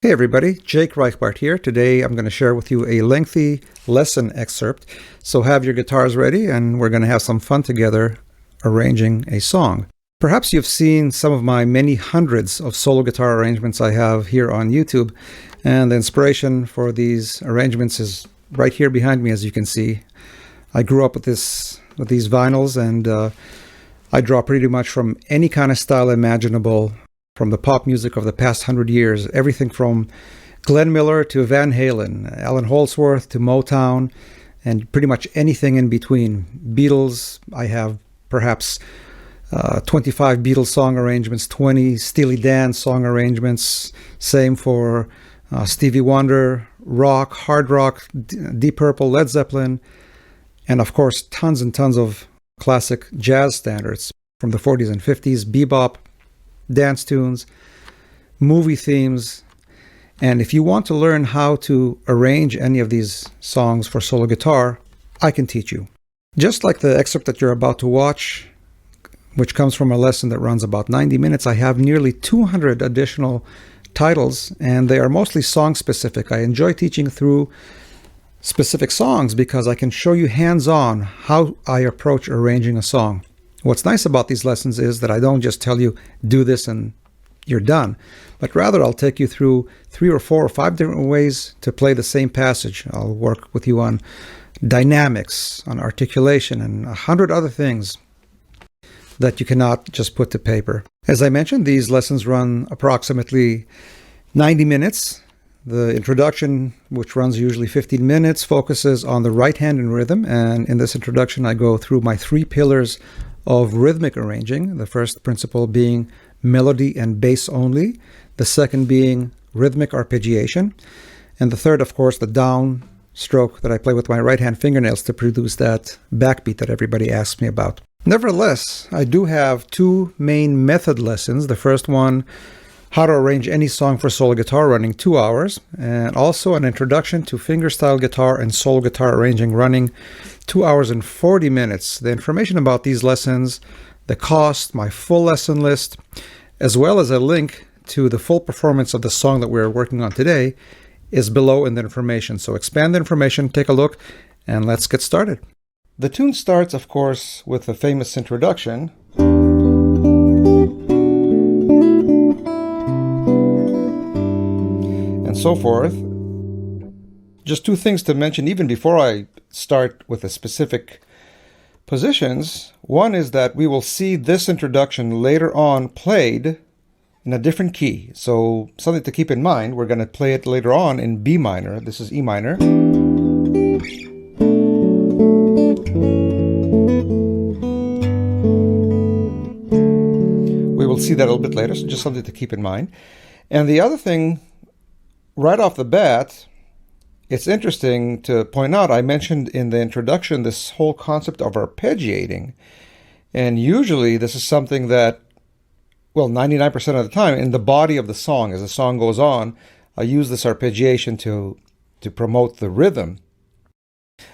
Hey everybody, Jake Reichbart here. Today I'm going to share with you a lengthy lesson excerpt. So have your guitars ready and we're going to have some fun together arranging a song. Perhaps you've seen some of my many hundreds of solo guitar arrangements I have here on YouTube, and the inspiration for these arrangements is right here behind me, as you can see. I grew up with these vinyls, and I draw pretty much from any kind of style imaginable, from the pop music of the past 100 years, everything from Glenn Miller to Van Halen, Alan Holdsworth to Motown, and pretty much anything in between. Beatles, I have perhaps 25 Beatles song arrangements, 20 Steely Dan song arrangements, same for Stevie Wonder, rock, hard rock, Deep Purple, Led Zeppelin, and of course tons and tons of classic jazz standards from the 40s and 50s, bebop, dance tunes, movie themes. And if you want to learn how to arrange any of these songs for solo guitar, I can teach you. Just like the excerpt that you're about to watch, which comes from a lesson that runs about 90 minutes, I have nearly 200 additional titles, and they are mostly song specific. I enjoy teaching through specific songs because I can show you hands-on how I approach arranging a song. What's nice about these lessons is that I don't just tell you, do this and you're done, but rather I'll take you through 3 or 4 or 5 different ways to play the same passage. I'll work with you on dynamics, on articulation, and 100 other things that you cannot just put to paper. As I mentioned, these lessons run approximately 90 minutes. The introduction, which runs usually 15 minutes, focuses on the right hand and rhythm, and in this introduction I go through my 3 pillars of rhythmic arranging, the first principle being melody and bass only, the second being rhythmic arpeggiation, and the third, of course, the down stroke that I play with my right hand fingernails to produce that backbeat that everybody asks me about. Nevertheless, I do have 2 main method lessons. The first one, how to arrange any song for solo guitar, running 2 hours, and also an introduction to fingerstyle guitar and solo guitar arranging, running 2 hours and 40 minutes. The information about these lessons, the cost, my full lesson list, as well as a link to the full performance of the song that we're working on today is below in the information. So expand the information, take a look, and let's get started. The tune starts, of course, with the famous introduction. And so forth. Just 2 things to mention even before I start with the specific positions. One is that we will see this introduction later on played in a different key. So something to keep in mind, we're going to play it later on in B minor. This is E minor. We will see that a little bit later, so just something to keep in mind. And the other thing, right off the bat, it's interesting to point out, I mentioned in the introduction this whole concept of arpeggiating. And usually this is something that, well, 99% of the time in the body of the song, as the song goes on, I use this arpeggiation to promote the rhythm.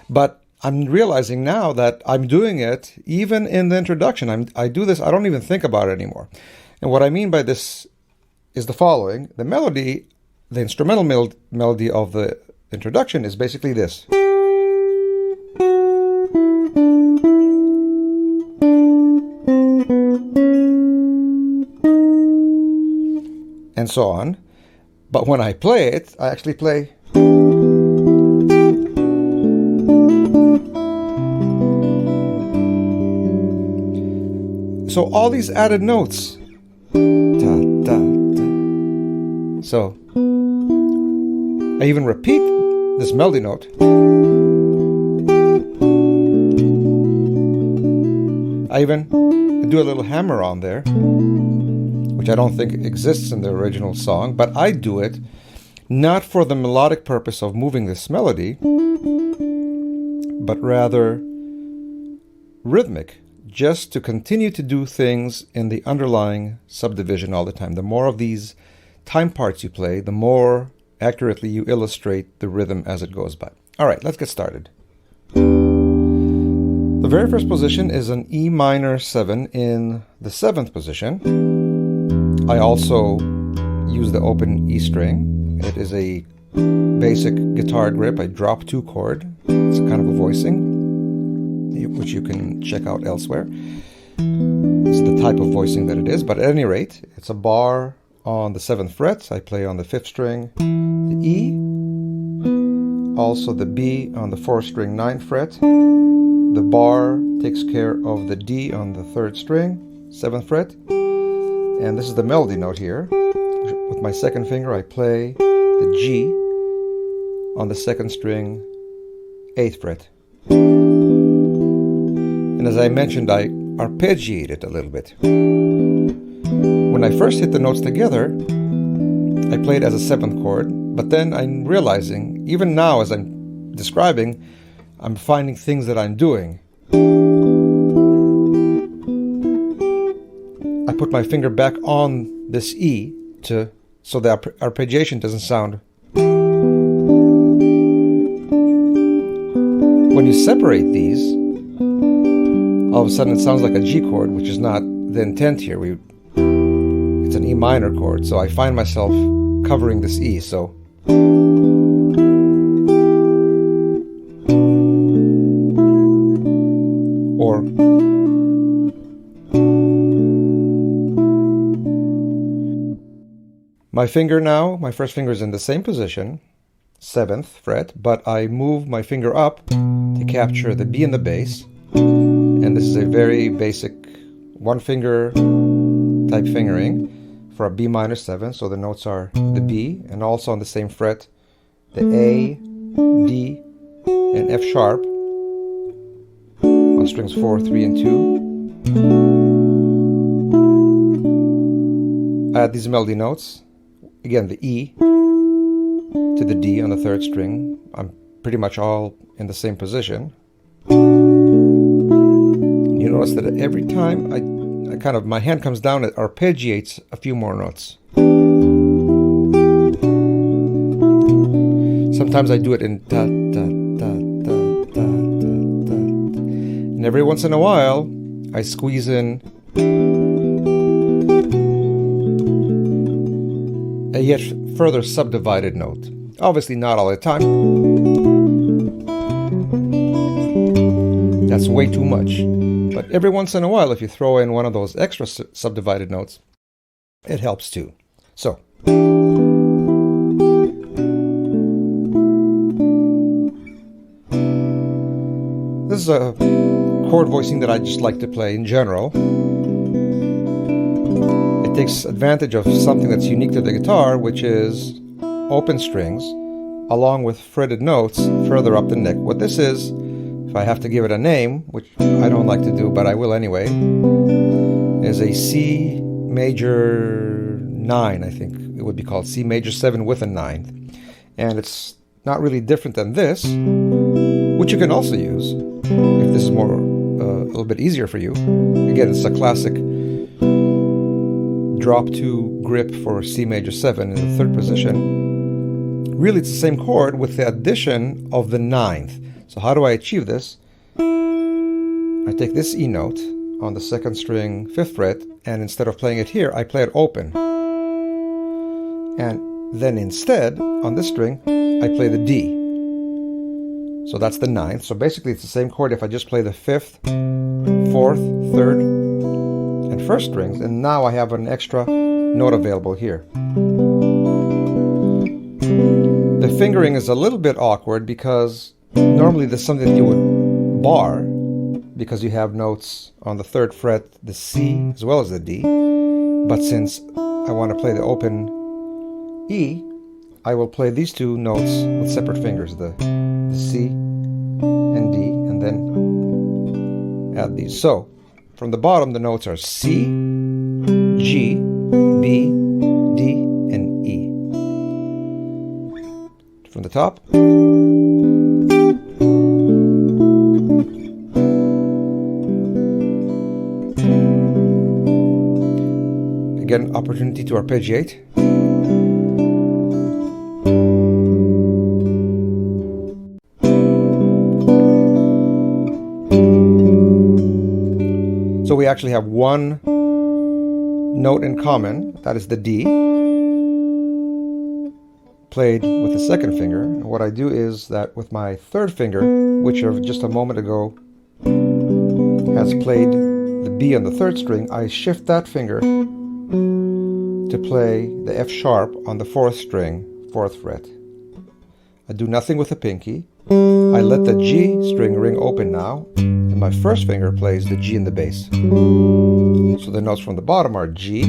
But I'm realizing now that I'm doing it even in the introduction. I do this, I don't even think about it anymore. And what I mean by this is the following. The melody, the instrumental melody of the introduction is basically this. And so on. But when I play it, I actually play. So all these added notes. Da, da, da. So I even repeat this melody note. I even do a little hammer on there, which I don't think exists in the original song, but I do it not for the melodic purpose of moving this melody, but rather rhythmic, just to continue to do things in the underlying subdivision all the time. The more of these time parts you play, the more accurately you illustrate the rhythm as it goes by. All right, let's get started. The very first position is an E minor 7 in the 7th position. I also use the open E string It is a basic guitar grip, a drop 2 chord. It's kind of a voicing, which you can check out elsewhere. It's the type of voicing that it is, but at any rate, it's a bar on the 7th fret. I play on the 5th string, the E, also the B on the 4th string, 9th fret. The bar takes care of the D on the 3rd string, 7th fret. And this is the melody note here. With my 2nd finger, I play the G on the 2nd string, 8th fret. And as I mentioned, I arpeggiate it a little bit. When I first hit the notes together, I played as a 7th chord, but then I'm realizing, even now as I'm describing, I'm finding things that I'm doing. I put my finger back on this E so the arpeggiation doesn't sound. When you separate these, all of a sudden it sounds like a G chord, which is not the intent here. It's an E minor chord, so I find myself covering this E. So or my finger now, my first finger is in the same position, 7th fret, but I move my finger up to capture the B in the bass. And this is a very basic one finger type fingering for a B minor 7. So the notes are the B, and also on the same fret, the A, D, and F sharp on strings 4, 3, and 2. I add these melody notes. Again, the E to the D on the 3rd string. I'm pretty much all in the same position. You notice that every time I kind of, my hand comes down, it arpeggiates a few more notes. Sometimes I do it in da da da da da da da, and every once in a while I squeeze in a yet further subdivided note. Obviously not all the time. That's way too much. But every once in a while, if you throw in one of those extra subdivided notes, it helps too. So this is a chord voicing that I just like to play in general. It takes advantage of something that's unique to the guitar, which is open strings along with fretted notes further up the neck. What this is, if I have to give it a name, which I don't like to do, but I will anyway, is a C major 9, I think it would be called C major 7 with a 9th. And it's not really different than this, which you can also use if this is more a little bit easier for you. Again, it's a classic drop 2 grip for C major 7 in the 3rd position. Really, it's the same chord with the addition of the 9th. So how do I achieve this? I take this E note on the 2nd string, 5th fret, and instead of playing it here, I play it open. And then instead, on this string, I play the D. So that's the 9th. So basically it's the same chord if I just play the 5th, 4th, 3rd, and 1st strings, and now I have an extra note available here. The fingering is a little bit awkward because normally there's something that you would bar because you have notes on the 3rd fret, the C as well as the D. But since I want to play the open E, I will play these two notes with separate fingers, the C and D, and then add these. So from the bottom, the notes are C, G, B, D, and E. From the top, again, opportunity to arpeggiate. So we actually have one note in common, that is the D. played with the second finger. And what I do is that with my third finger, which just a moment ago has played the B on the third string, I shift that finger to play the F sharp on the fourth string, fourth fret. I do nothing with the pinky. I let the G string ring open now, and my first finger plays the G in the bass. So the notes from the bottom are G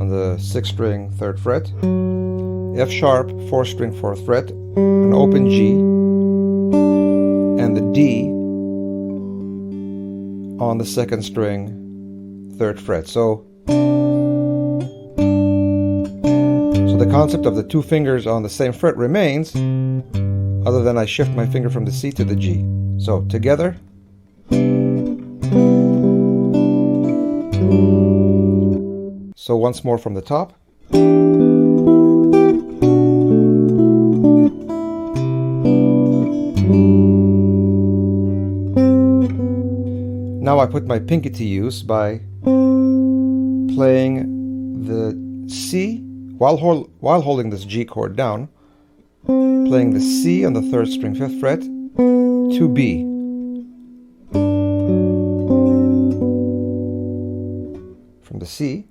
on the sixth string, third fret, F sharp, fourth string, fourth fret, an open G, and the D on the second string, third fret. So the concept of the two fingers on the same fret remains, other than I shift my finger from the C to the G. So together. So once more from the top. Now I put my pinky to use by playing the C while holding this G chord down, playing the C on the third string, fifth fret, to B. From the C.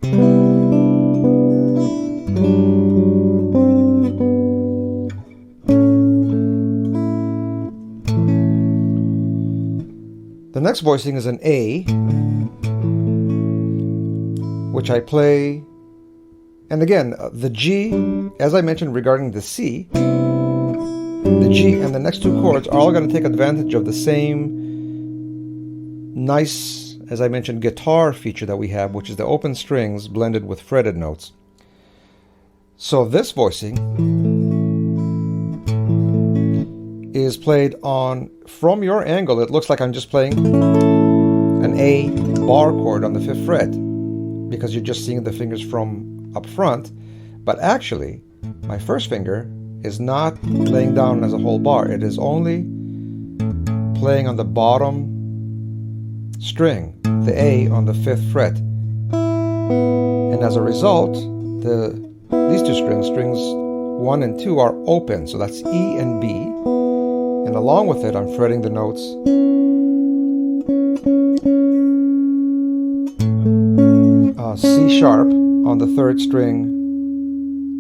The next voicing is an A, which I play. And again, the G, as I mentioned regarding the C, the G and the next two chords are all going to take advantage of the same nice, as I mentioned, guitar feature that we have, which is the open strings blended with fretted notes. So this voicing is played on, from your angle, it looks like I'm just playing an A bar chord on the fifth fret, because you're just seeing the fingers from up front, but actually my first finger is not laying down as a whole bar. It is only playing on the bottom string, the A on the fifth fret, and as a result these two strings 1 and 2 are open, so that's E and B, and along with it I'm fretting the notes C sharp on the third string,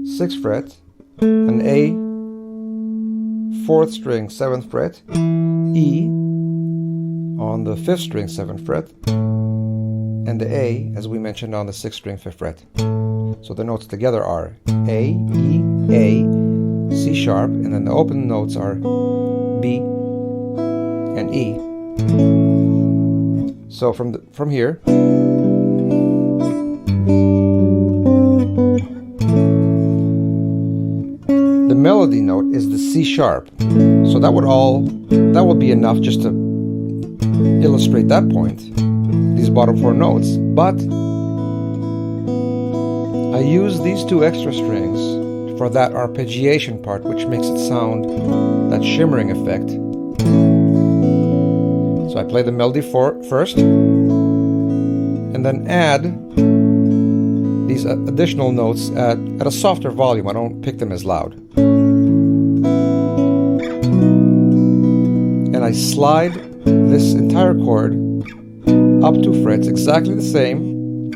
6th fret, an A, 4th string, 7th fret, E on the 5th string, 7th fret, and the A, as we mentioned, on the 6th string, 5th fret. So the notes together are A, E, A, C sharp, and then the open notes are B and E. So from here, the melody note is the C sharp. So that would be enough just to illustrate that point, these bottom four notes. But I use these two extra strings for that arpeggiation part, which makes it sound that shimmering effect. So I play the melody first, and then add these additional notes at a softer volume. I don't pick them as loud. And I slide this entire chord up 2 frets, exactly the same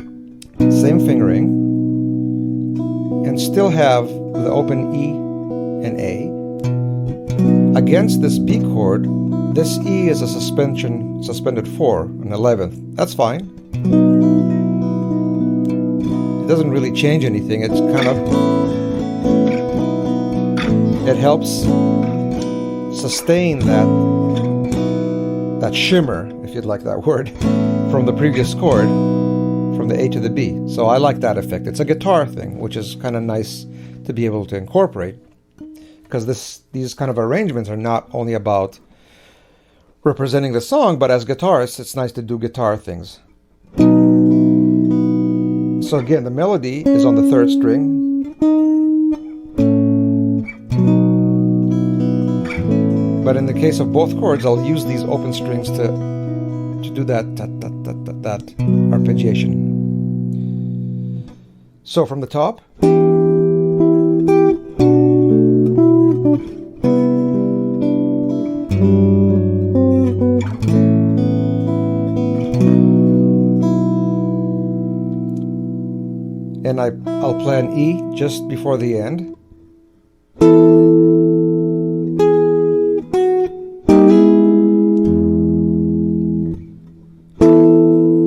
fingering, and still have the open E and A. Against this B chord, this E is a suspended 4, an 11th. That's fine. It doesn't really change anything. It's kind of, it helps sustain that shimmer, if you'd like that word, from the previous chord, from the A to the B. So I like that effect. It's a guitar thing, which is kind of nice to be able to incorporate, because these kind of arrangements are not only about representing the song, but as guitarists, it's nice to do guitar things. So again, the melody is on the 3rd string. But in the case of both chords, I'll use these open strings to do that arpeggiation. So from the top. an E just before the end.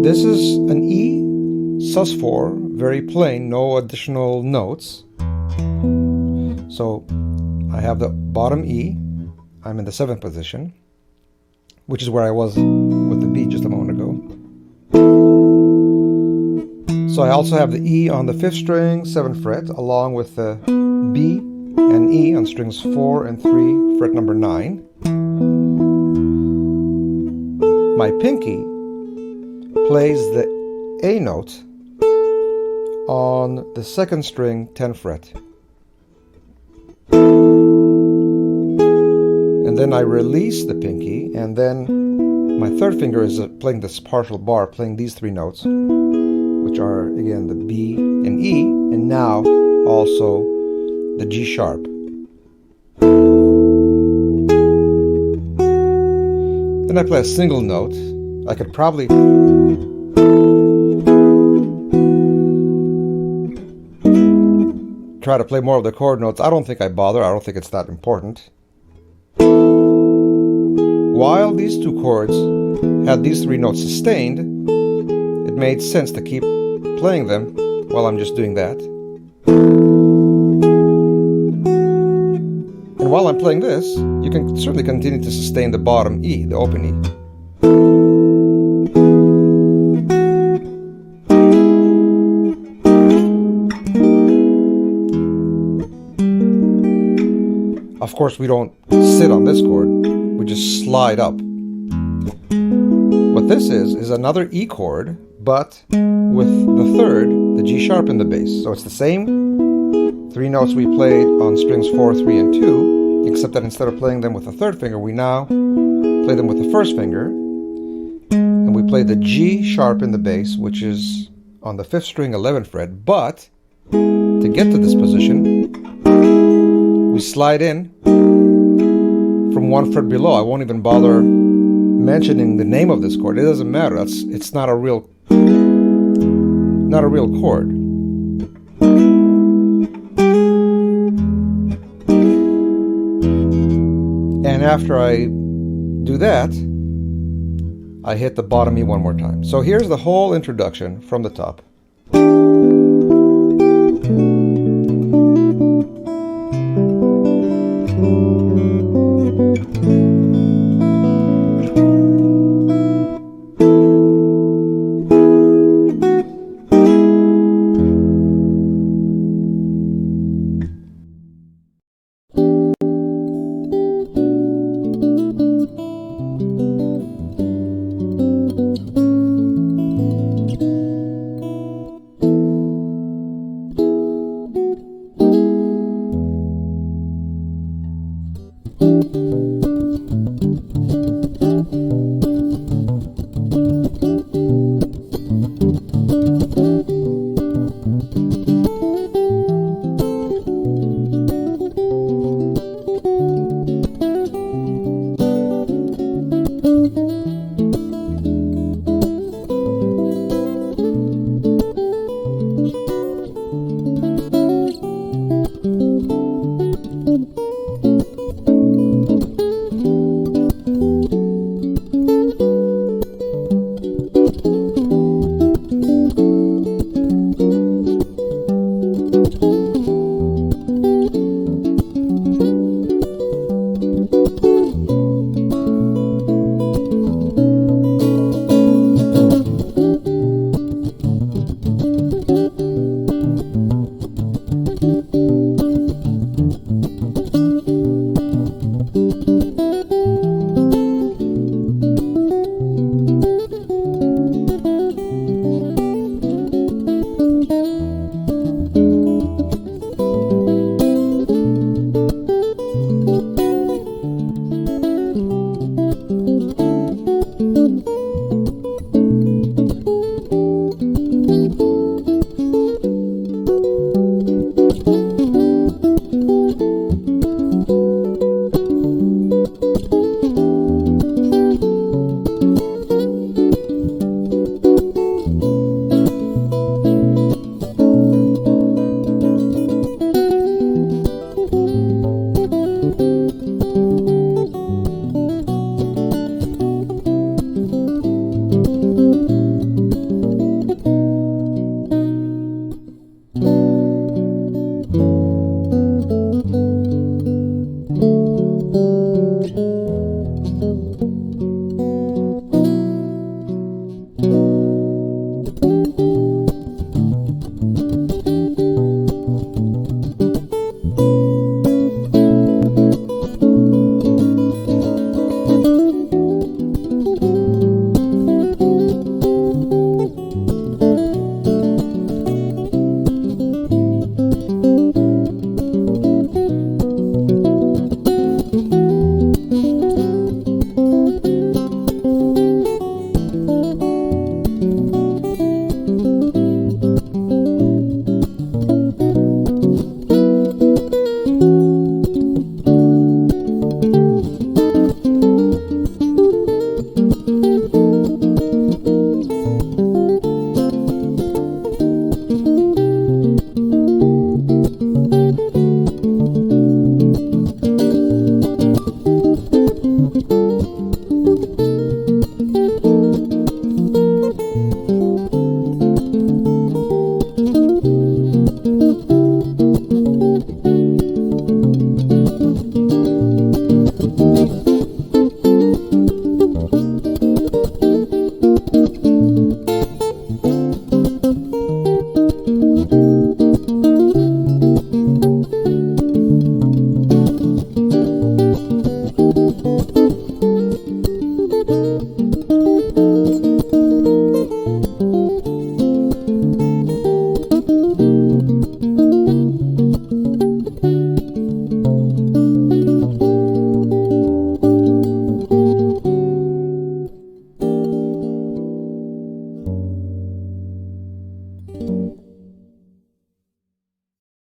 This is an E sus4, very plain, no additional notes. So I have the bottom E, I'm in the 7th position, which is where I was with the B just a moment ago. So I also have the E on the 5th string, 7th fret, along with the B and E on strings 4 and 3, fret number 9. My pinky plays the A note on the 2nd string, 10th fret. And then I release the pinky, and then my 3rd finger is playing this partial bar, playing these 3 notes, which are, again, the B and E, and now also the G sharp. Then I play a single note. I could probably try to play more of the chord notes. I don't think I bother. I don't think it's that important. While these 2 chords had these 3 notes sustained, it made sense to keep playing them while I'm just doing that. And while I'm playing this, you can certainly continue to sustain the bottom E, the open E. Of course, we don't sit on this chord, we just slide up. What this is another E chord, but with the 3rd, the G sharp in the bass. So it's the same 3 notes we played on strings 4, 3, and 2, except that instead of playing them with the 3rd finger, we now play them with the 1st finger, and we play the G sharp in the bass, which is on the 5th string, 11th fret, but to get to this position, we slide in from 1 fret below. I won't even bother mentioning the name of this chord. It doesn't matter. It's not a real chord. And after I do that, I hit the bottom E one more time. So here's the whole introduction from the top.